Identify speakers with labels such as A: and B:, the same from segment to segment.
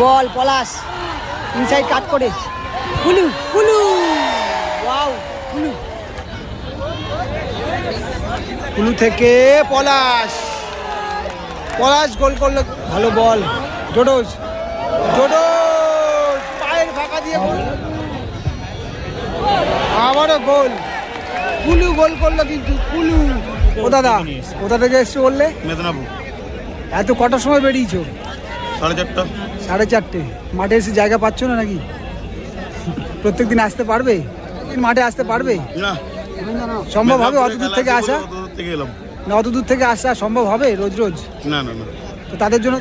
A: বল পলাশ inside কাট করে কুলু কুলু wow কুলু কুলু থেকে পলাশ পলাশ গোল করলো। ভালো বল ডোডোজ ডোডোজ পায়ের ফাঁকা দিয়ে গোল, আবারও গোল। কুলু গোল করলো কিন্তু কুলু। ও দাদা কোথা থেকে এসছো বললে?
B: মেদিনীপুর।
A: এত কটার সময় বেরিয়েছো?
B: 4:30।
A: 4:30। মাঠে এসে জায়গা পাচ্ছ না নাকি? প্রত্যেকদিন আসতে পারবে? মাঠে আসতে পারবে
B: না
A: সম্ভব হবে? অত দূর থেকে আসা
B: এলাম
A: না, অত দূর থেকে আসা সম্ভব হবে রোজ রোজ?
B: না না না।
A: তো তাদের জন্য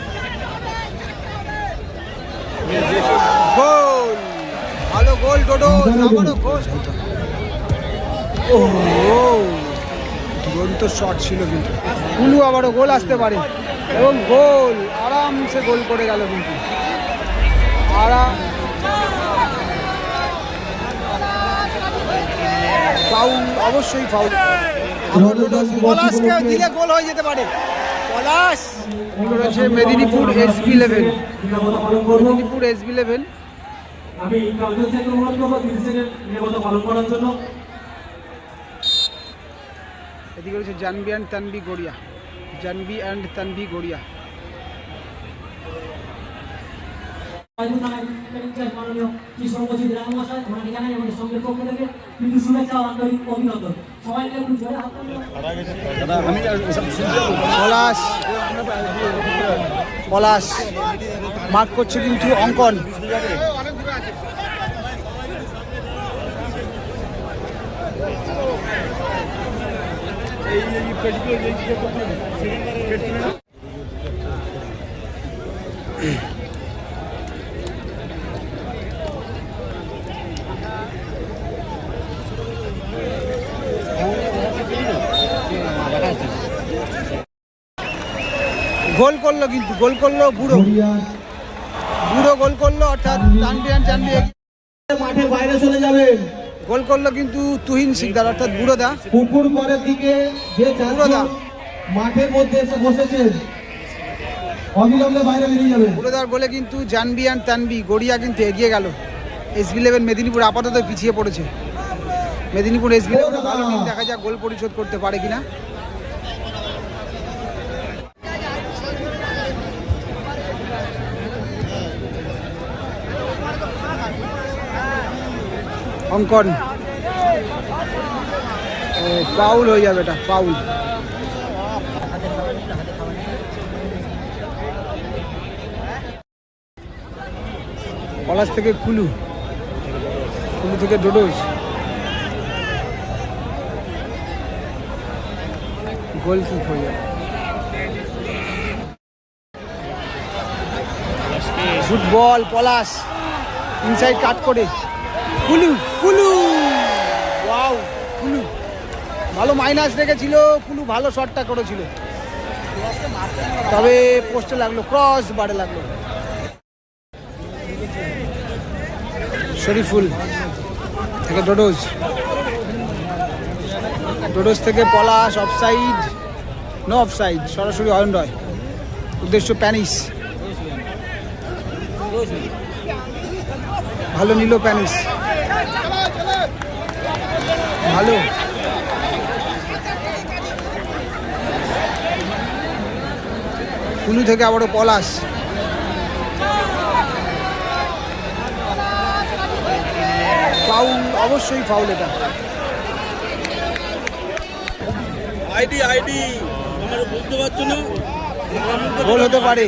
A: গোল, ভালো গোল ডোডো, আবারও গোল। ও দুরন্ত শট ছিল কিন্তু কুলু, আবারও গোল আসতে পারে এবং গোল আরামসে গোল করে গেল কিন্তু আরাম। ফাউল, অবশ্যই ফাউল। পলাশকে দিলে গোল হয়ে যেতে পারে। পলাশ করেছে মেদিনীপুর SB11। মেদিনীপুর SB11
C: আমি কালকে থেকে অনুরোধ করবো 30 সেকেন্ড নিরাপত্তা পালন করার জন্য।
A: এদিকে রয়েছে জানবি অ্যান্ড তানভি গড়িয়া, জানবি অ্যান্ড তানভি গড়িয়া।
C: মাননীয় কৃষ্ণপতি রামমশাই ওনাকে জানাই আমাদের সঙ্গের পক্ষ থেকে কিন্তু শুভেচ্ছা ও আন্তরিক অভিনন্দন। সবাইকে একটু জোরে হাত
A: পলাশ পলাশ মার্ক করছে কিন্তু অঙ্কন। গোল করলো কিন্তু, গোল করলো বুড়ো, বুড়ো গোল করলো, অর্থাৎ
D: মাঠে বাইরে চলে যাবেন।
A: গোল করলো কিন্তু তুহিন শিকদার অর্থাৎ বুড়োদা।
D: পুকুর পাড়ের দিকে যে চারজন মাঠের মধ্যে এসে বসেছেন অবিলম্বে বাইরে বেরিয়ে যাবেন।
A: বুড়োদার গোলে কিন্তু জানবি অ্যান্ড তানভি গড়িয়া কিন্তু এগিয়ে গেল। SB11 মেদিনীপুর আপাতত পিছিয়ে পড়েছে। মেদিনীপুর SB11 ভালো টিম, দেখা যাক গোল পরিশোধ করতে পারে কিনা। অঙ্কন ফাউল হয়ে যাবে, এটা ফাউল। পলাশ থেকে কুলু, কুলু থেকে ডোডোজ, গোল কিক হয়ে যাবে। ফুটবল পলাশ ইনসাইড কাট করে কুলু কুলু ওয়াও কুলু ভালো মাইনাস রেখেছিল কুলু, ভালো শটটা করেছিল, তবে পোস্টে লাগলো, ক্রস বারে লাগলো। শরীফুল থেকে ডোডোজ, ডোডোজ থেকে পলাশ, অফসাইড, নো অফসাইড, সরাসরি অয়ন রয়, উদ্দেশ্য প্যানিস, ভালো নিল প্যানিস, ভালো কুলু থেকে আবারও পলাশ, ফাউল, অবশ্যই ফাউল। এটা
B: আইডি আইডি আমরা বুঝতে পারছো না,
A: গোল হতে পারে।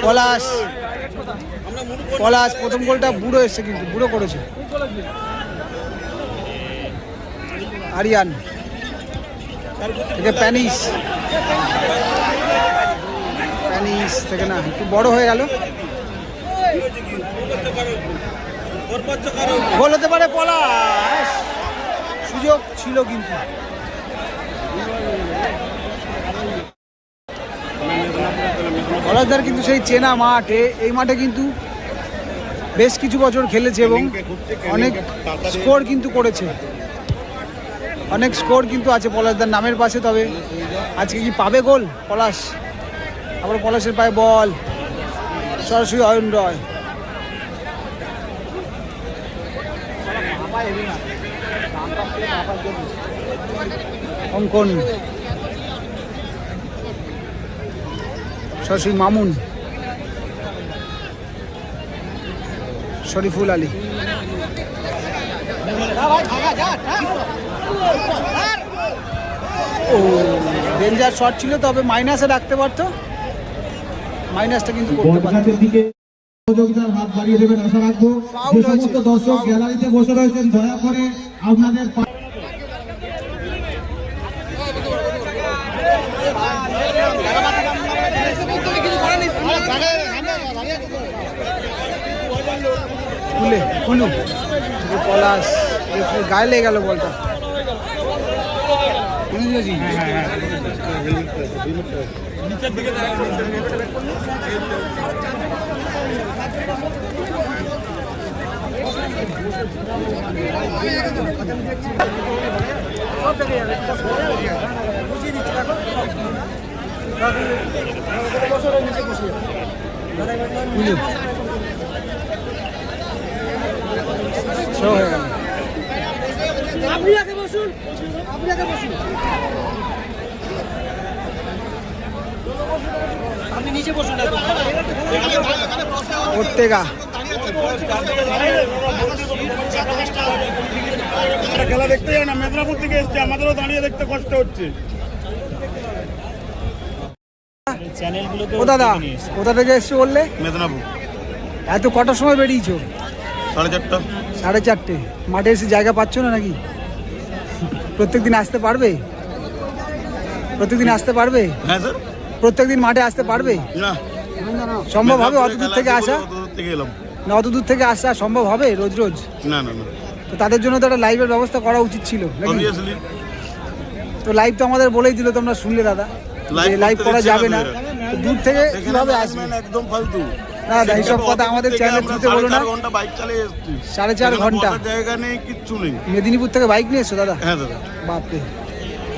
A: পলাশ, পলাশ প্রথম গোলটা বুড়ো এসছে কিন্তু, বুড়ো করেছে। আরিয়ান থেকে প্যানিস, প্যানিস থেকে না, একটু বড় হয়ে গেল, গোল হতে পারে। পলাশ সুযোগ ছিল কিন্তু পলাশদার কিন্তু সেই চেনা মাঠে, এই মাঠে কিন্তু বেশ কিছু বছর খেলেছে এবং অনেক স্কোর কিন্তু করেছে, অনেক স্কোর কিন্তু আছে পলাশদার নামের পাশে। তবে আজকে কি পাবে গোল পলাশ? আবার পলাশের পায়ে বল, সরাসরি অয়ন রয়। অঙ্কন সরাসরি মামুন, শরীফুল আলী। ও ডেঞ্জার শট ছিল, তবে মাইনাসে রাখতে পারতো, মাইনাসটা কিন্তু করতে পারতো।
D: বলঘাটের দিকে সহযোগিতার হাত বাড়িয়ে দেবেন আশা রাখবো। যে সমস্ত দর্শক গ্যালারিতে বসে রয়েছেন দয়া করে আপনাদের
A: খুলু পলাশ গায়ে লেগে গেল বলটা।
B: আপনি নিচে বসুন।
A: ওর্তেগা
E: খেলা দেখতে যায় না, মেদিনীপুর থেকে এসছে, আমাদেরও দাঁড়িয়ে দেখতে কষ্ট হচ্ছে।
A: ও দাদা কোথা থেকে এসছো বললে?
E: মেদিনীপুর।
A: এত কটার সময় বেরিয়েছো?
E: 4:30।
A: 4:30। মাঠে এসে জায়গা পাচ্ছ না নাকি? প্রত্যেকদিন আসতে পারবে? প্রত্যেকদিন আসতে পারবে?
E: হ্যাঁ স্যার।
A: প্রত্যেকদিন মাঠে আসতে পারবে?
E: না
A: সম্ভব হবে অত দূর থেকে আসা?
E: অত দূর থেকে এলাম
A: না, অত দূর থেকে আসা সম্ভব হবে রোজ রোজ?
E: না না না,
A: তো তাদের জন্য তো একটা লাইভের ব্যবস্থা করা উচিত ছিল নাকি?
E: অবভিয়াসলি।
A: তো লাইভ তো আমাদের বলেই দিল, তোমরা শুনলে দাদা, লাইভ করা যাবে না। তো দূর থেকে কিভাবে আসবে?
E: একদম ফালতু।
A: না দাদা এইসব কথা আমাদের চ্যানেলে দিতে বলো না।
E: 4 ঘন্টা বাইক চালিয়ে এসেছি।
A: 4.5 ঘন্টা
E: জায়গা নেই, কিচ্ছু নেই।
A: মেদিনীপুর থেকে বাইক নিয়ে এসছো দাদা?
E: হ্যাঁ দাদা।
A: বাপরে,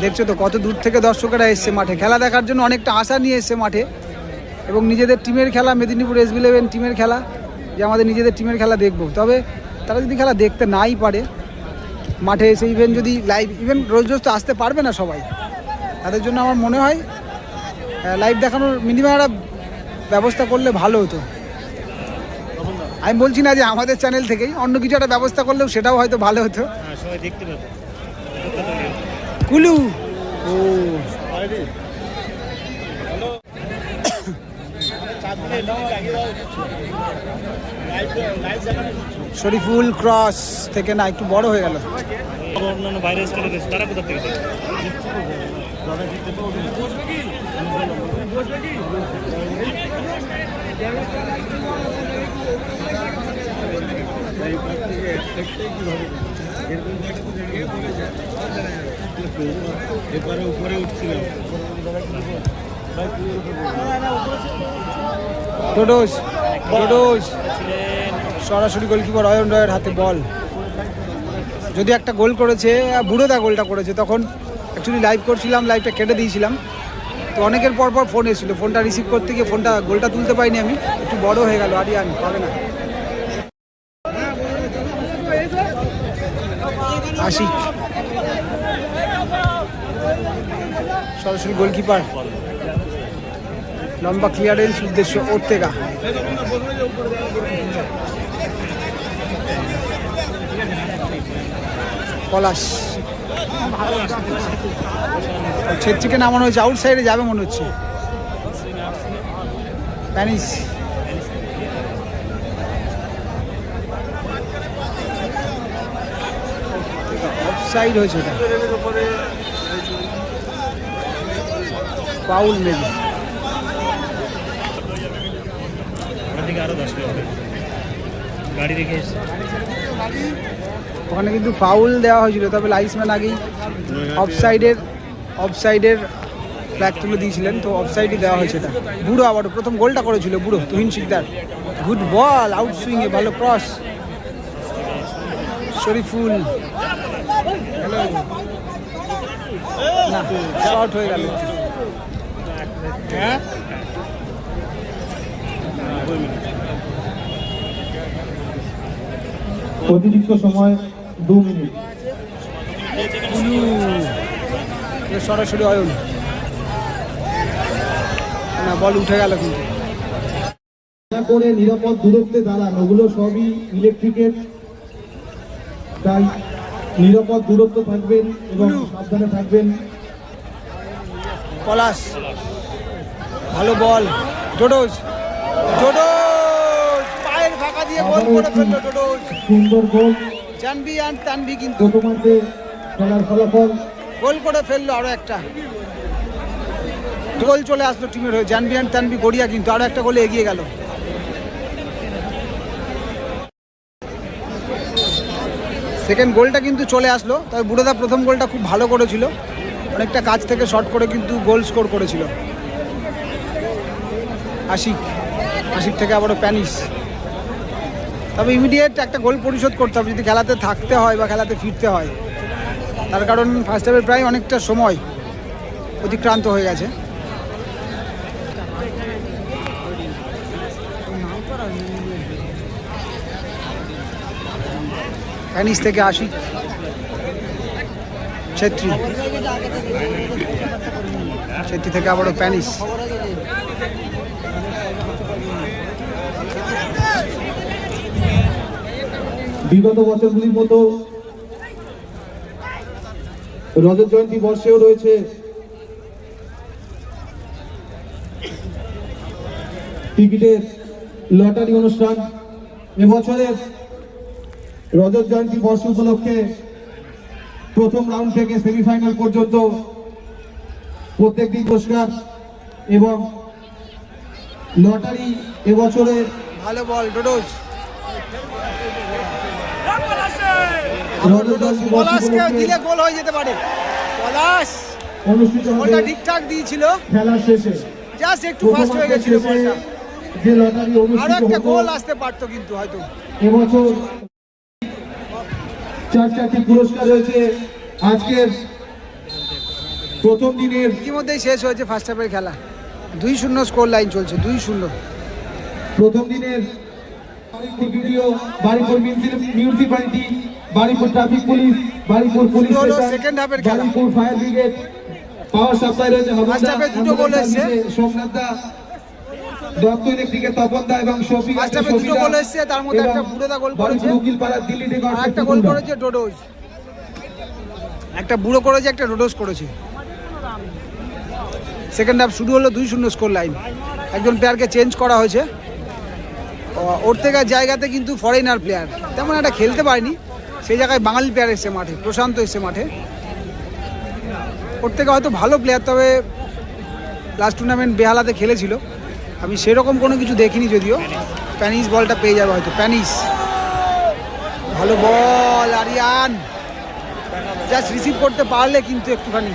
A: দেখছো তো কত দূর থেকে দর্শকেরা এসছে মাঠে খেলা দেখার জন্য, অনেকটা আশা নিয়ে এসছে মাঠে। এবং নিজেদের টিমের খেলা, মেদিনীপুর SB11 টিমের খেলা, যে আমাদের নিজেদের টিমের খেলা দেখবো। তবে তারা যদি খেলা দেখতে নাই পারে মাঠে এসে, ইভেন যদি লাইভ, ইভেন রোজ রোজ তো আসতে পারবে না সবাই, তাদের জন্য আমার মনে হয় লাইভ দেখানোর মিনিমাম একটা ব্যবস্থা করলে ভালো হতো। আমি বলছি না যে আমাদের চ্যানেল থেকেই, অন্য কিছু একটা ব্যবস্থা করলেও সেটাও হয়তো ভালো হতো।
E: সবাই দেখতে পাবে।
A: কুলু ও শরীফুল ক্রস থেকে না একটু বড় হয়ে গেল।
E: অন্যান্য বাইরে স্টেটে গেছে, তারা কোথা থেকে দেখে? উপরে উঠছিলাম।
A: টোডোস টোডোস সরাসরি গোলকিপার অয়ন রয়ের হাতে বল। যদি একটা গোল করেছে, বুড়োদা গোলটা করেছে, তখন অ্যাকচুয়ালি লাইভ করছিলাম, লাইভটা কেটে দিয়েছিলাম। তো অনেকের পর পর ফোন এসেছিলো, ফোনটা রিসিভ করতে গিয়ে গোলটা তুলতে পারিনি আমি, একটু বড় হয়ে গেল। আরিয়ান পাবে না। আশিক সরাসরি গোলকিপার, লম্বা ক্লিয়ারেন্স, উদ্দেশ্য ওর্তেগা। পলাশ ছেত্রীকে নামানো হয়েছে, আউটসাইডে যাবে মনে হচ্ছে। প্যানিস অফসাইড হয়েছে, ওটা ফাউল মেবি।
E: আরো 10 কিলোমিটার গাড়ি রেখে এসেছে।
A: ওখানে কিন্তু ফাউল দেওয়া হয়েছিল, তবে লাইসম্যান আগেই অফসাইডের ফ্ল্যাগ তুলে দিয়েছিলেন, তো অফসাইডই দেওয়া হয়েছে এটা। বুড়ো আবারও প্রথম গোলটা করেছিল বুড়ো, Tuhin Sikder. Good ball, out সুইংয়ে ভালো ক্রস। শরীফুল না, শর্ট হয়ে গেল।
D: অতিরিক্ত সময় 2 মিনিট।
A: সরাসরি অয়ন না, বল উঠে গেল কিন্তু।
D: দয়া করে নিরাপদ দূরত্বে দাঁড়ান, ওগুলো সবই ইলেকট্রিকের, তাই নিরাপদ দূরত্ব থাকবেন এবং সাবধানে থাকবেন।
A: পলাশ, ভালো বল। ডোডোজ, ডোডোজ পায়ের ফাঁকা দিয়ে গোল করে ফেললো ডোডোজ।
D: সুন্দর গোল।
A: জানবি আর তানভি কিন্তু
D: প্রথমার্ধে খেলার ফলাফল
A: গোল করে ফেললো। আরো একটা গোল চলে আসলো টিমের হয়ে। জানবি আর তানভি গড়িয়া কিন্তু আরো একটা গোলে এগিয়ে গেল। সেকেন্ড গোলটা কিন্তু চলে আসলো। তবে বুড়োদা প্রথম গোলটা খুব ভালো করেছিল, অনেকটা কাছ থেকে শট করে কিন্তু গোল স্কোর করেছিল। আশিক থেকে আবারও প্যানিস। তবে ইমিডিয়েট একটা গোল পরিশোধ করতে হবে যদি খেলাতে থাকতে হয় বা খেলাতে ফিরতে হয়। তার কারণ ফার্স্ট হাফের প্রায় অনেকটা সময় অতিক্রান্ত হয়ে গেছে। প্যানিস থেকে আশিক, ছেত্রী থেকে আবারও প্যানিস।
D: বিগত বছরগুলির মতো রজত জয়ন্তী বর্ষেও রয়েছে টিকিটের লটারি অনুষ্ঠান। এবছরের রজত জয়ন্তী বর্ষ উপলক্ষে প্রথম রাউন্ড থেকে সেমিফাইনাল পর্যন্ত প্রত্যেকটি পুরস্কার এবং লটারি এবছরে
A: ভালো বল ডোডোজ।
D: রজত জয়ন্তী বর্ষ
A: পলাশকে
D: উপলক্ষে
A: দিলে গোল হয়ে যেতে পারে। পলাশ
D: অনুষ্ঠিত
A: বলটা
D: হবে
A: ঠিকঠাক দিয়েছিল,
D: খেলা শেষে।
A: জাস্ট একটু ফাস্ট হয়ে গেছিল বলটা।
D: যে লটারি
A: আরো
D: অনুষ্ঠিত
A: একটা
D: হতো
A: গোল আসতে পারতো কিন্তু হয়তো।
D: এবছর 4টি পুরস্কার রয়েছে। আজকের প্রথম দিনের
A: ইতিমধ্যেই শেষ হয়েছে ফার্স্ট হাফের খেলা। 2-0 স্কোর লাইন চলছে, 2-0।
D: প্রথম দিনের Baruipur video, Baruipur municipality, Baruipur traffic police, Baruipur police
A: হলো
D: স্টেশন,
A: second half এর খেলা।
D: Baruipur fire brigade, power supply রয়েছে
A: First half এ দুটো গোল এসছে।
D: সোমনাথ দা, দত্ত ইলেকট্রিকের তপন দা এবং শফিক।
A: ফার্স্ট হাফে দুটো গোল এসছে, তার মধ্যে একটা বুড়োদা গোল করেছে,
D: উকিলপাড়া দিল্লি থেকে
A: আর একটা গোল করেছে ডোডোজ। একটা বুড়ো করেছে, একটা ডোডোজ করেছে। সেকেন্ড হাফ শুরু হলো 2-0 স্কোর লাইন। একজন প্লেয়ারকে চেঞ্জ করা হয়েছে। ওর থেকে জায়গাতে কিন্তু ফরেনার প্লেয়ার তেমন একটা খেলতে পারেনি, সেই জায়গায় বাঙালি প্লেয়ার এসছে মাঠে। প্রশান্ত এসছে মাঠে, ওর থেকে হয়তো ভালো প্লেয়ার, তবে লাস্ট টুর্নামেন্ট বেহালাতে খেলেছিল। আমি সেরকম কোনো কিছু দেখিনি যদিও। প্যানিস বলটা পেয়ে যাবে হয়তো। প্যানিস, ভালো বল আরিয়ান, জাস্ট রিসিভ করতে পারলে কিন্তু একটুখানি।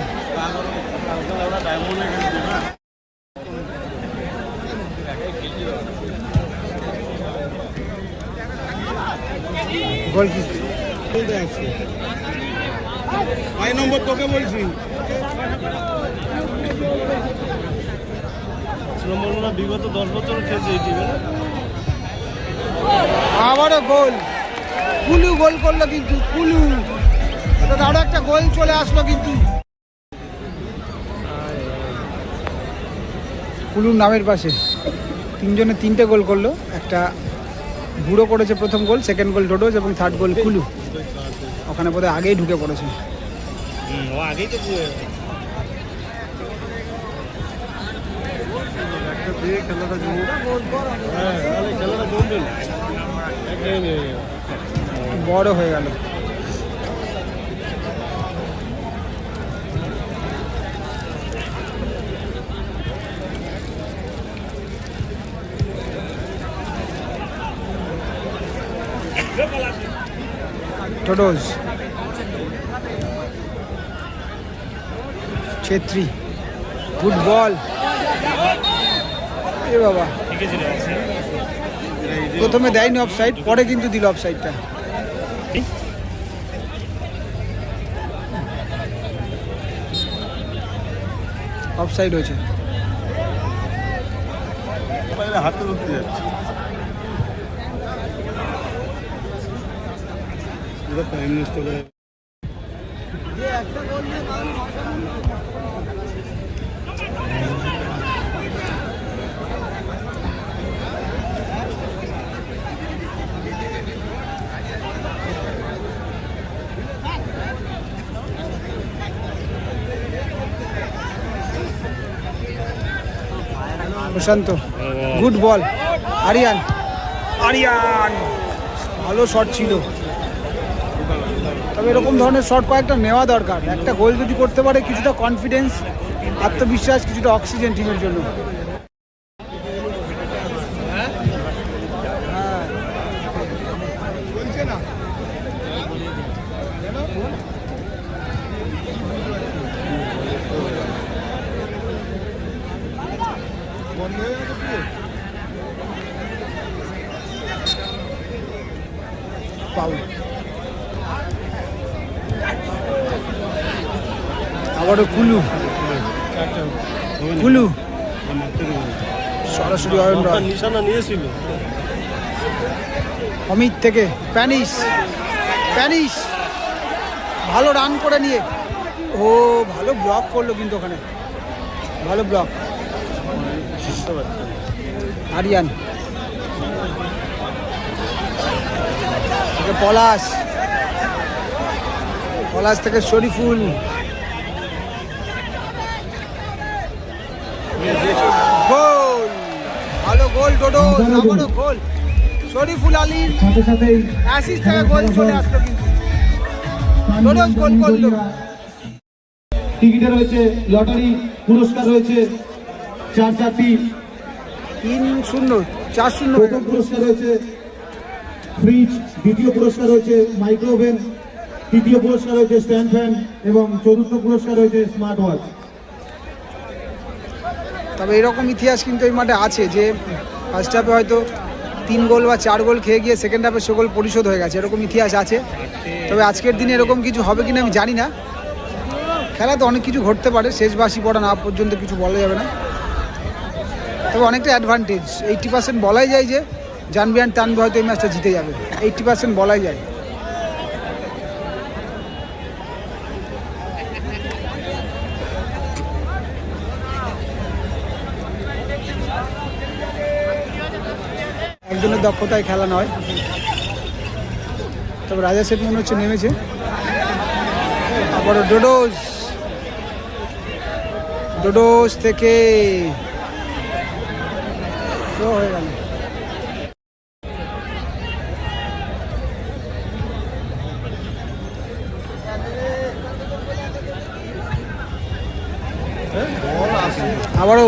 A: গোল কিক।
E: 5 নম্বর তোকে বলছি। বিগত 10 বছর খেলছে এই টিমে।
A: আবারও গোল, কুলু গোল করলো কিন্তু। কুলু, অর্থাৎ আরো একটা গোল চলে আসলো কিন্তু। কুলুর নামের পাশে তিনজনে 3টে গোল করলো। একটা বুড়ো করেছে প্রথম গোল, সেকেন্ড গোল ডোডোজ এবং থার্ড গোল কুলু। ওখানে বোধহয় আগেই ঢুকে পড়েছে।
E: ও আগেই তো
A: বড় হয়ে গেল। ডোডোজ, ছেত্রী, গুড বল। এ বাবা, প্রথমে দেয়নি অফসাইড, পরে কিন্তু দিল অফসাইডটা। অফসাইড হয়েছে।
E: হাতে ধরতে যাচ্ছে। টাইম নষ্ট করে
A: প্রশান্ত গুড বল, আরিয়ান আরিয়ান ভালো শট ছিল, তবে এরকম ধরনের শট কয়েকটা নেওয়া দরকার। একটা গোল যদি করতে পারে কিছুটা কনফিডেন্স, আত্মবিশ্বাস, কিছুটা অক্সিজেন টিমের জন্য। পাউল আবারও কুলু কুলু সরাসরি অয়ন রয়,
E: নিশানা নিয়েছিল
A: অমিত থেকে প্যানিস প্যানিস ভালো রান করে নিয়ে, ও ভালো ব্লক করলো কিন্তু ওখানে, ভালো ব্লক। আরিয়ান থেকে পলাশ, পলাশ থেকে শরীফুল, গোল, ভালো গোল ডোডো, আবারও গোল শরীফুল আলীর
D: সাথে সাথেই
A: অ্যাসিস্ট থেকে গোল চলে আসলো কিন্তু ডোডোস গোল করলো।
D: টিকিটে রয়েছে লটারি পুরস্কার রয়েছে 4টি,
A: 3-0 4-0
D: প্রথম পুরস্কার রয়েছে ফ্রিজ, দ্বিতীয় পুরস্কার রয়েছে মাইক্রোওভেন, তৃতীয় পুরস্কার রয়েছে স্ট্যান্ড ফ্যান এবং চতুর্থ পুরস্কার রয়েছে স্মার্ট ওয়াচ।
A: তবে এরকম ইতিহাস কিন্তু এই মাঠে আছে যে ফার্স্ট হাফে হয়তো 3 গোল বা 4 গোল খেয়ে গিয়ে সেকেন্ড হাফে সে গোল পরিশোধ হয়ে গেছে, এরকম ইতিহাস আছে। তবে আজকের দিনে এরকম কিছু হবে কিনা আমি জানি না, খেলা তো অনেক কিছু ঘটতে পারে, শেষ বাঁশি পড়া না পর্যন্ত কিছু বলা যাবে না। তবে অনেকটা অ্যাডভান্টেজ, 80% বলাই যায় যে জানবিয়ান টানবে হয়তো এই ম্যাচটা জিতে যাবে, 80% বলাই যায়। একজনের দক্ষতায় খেলা নয়, তবে রাজা সেট মনে হচ্ছে নেমেছে। আবার ডোডোস, ডোডোস থেকে হয়ে গেল। আবারও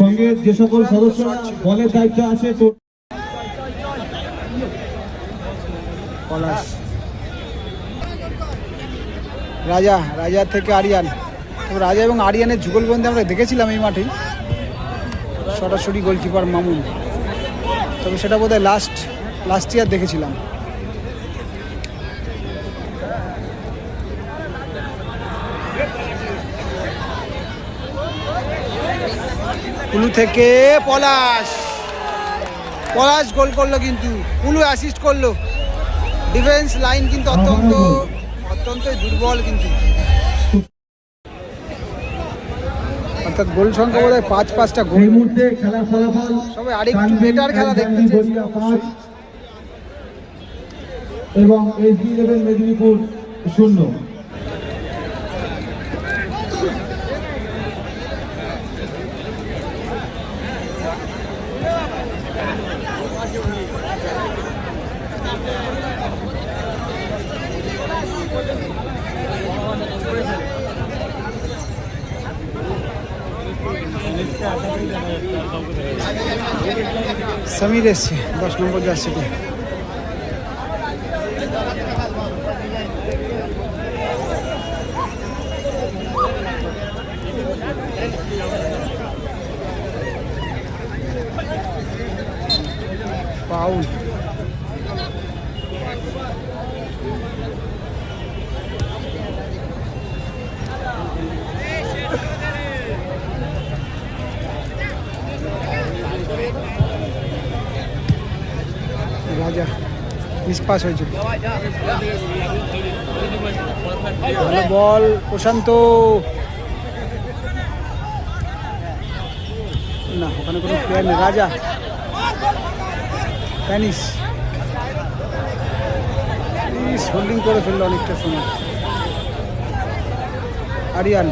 D: সঙ্গে যে সকল সদস্যরা বলের দায়িত্ব আছে তো
A: পলাশ, রাজা, রাজা থেকে আরিয়ান। তবে রাজা এবং আরিয়ানের যুগলবন্দি আমরা দেখেছিলাম এই মাঠেই, সরাসরি গোলকিপার মামুন। তবে সেটা বোধহয় লাস্ট ইয়ার দেখেছিলাম। কুলু থেকে পলাশ, পলাশ গোল করলো কিন্তু কুলু অ্যাসিস্ট করলো। ডিফেন্স লাইন কিন্তু অত্যন্ত দুর্বল কিন্তু, অর্থাৎ গোল সংখ্যা বোধ হয় 5-5টা গোল।
D: এই মুহূর্তে খেলার ফলাফল
A: সবাই আরেকটু বেটার খেলা দেখতে চেয়েছিলাম
D: এবং SB11 মেদিনীপুর 0।
A: সমীর এসছে 10 নম্বর জার্সিতে। পাউল, রাজা মিসপাস হয়েছিল। ভালো বল প্রশান্ত, না ওখানে কোনো প্লেয়ার নেই। রাজা প্যানিস হোল্ডিং করে ফেললো অনেকটা সময়। আরিয়ান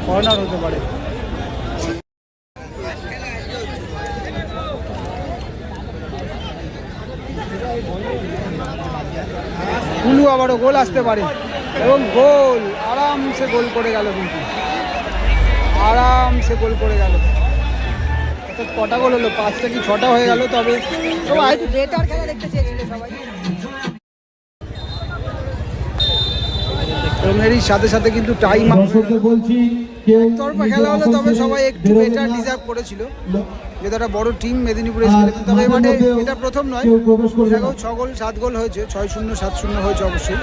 A: কর্নার হতে পারে। কুলু আবারও গোল আসতে পারে এবং গোল, আরামসে গোল করে গেল, কিন্তু আরামসে গোল করে গেল। অর্থাৎ কটা গোল হলো, 5টা কি 6টা হয়ে গেল। তবে সবাই বেটার খেলা দেখতে চেয়েছিল সবাই, এবং এরই সাথে সাথে কিন্তু টাইম
D: দর্শকদের বলছি কেউ
A: তরফা খেলা হলো, তবে সবাই একটু বেটার ডিজার্ভ করেছিল। যেহেতু একটা বড় টিম মেদিনীপুর এসে, তবে এই মাঠে এটা প্রথম নয়, দেখো 6 গোল 7 গোল হয়েছে, 6-0 7-0 হয়েছে অবশ্যই।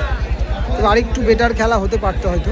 A: তবে আরেকটু বেটার খেলা হতে পারতো হয়তো।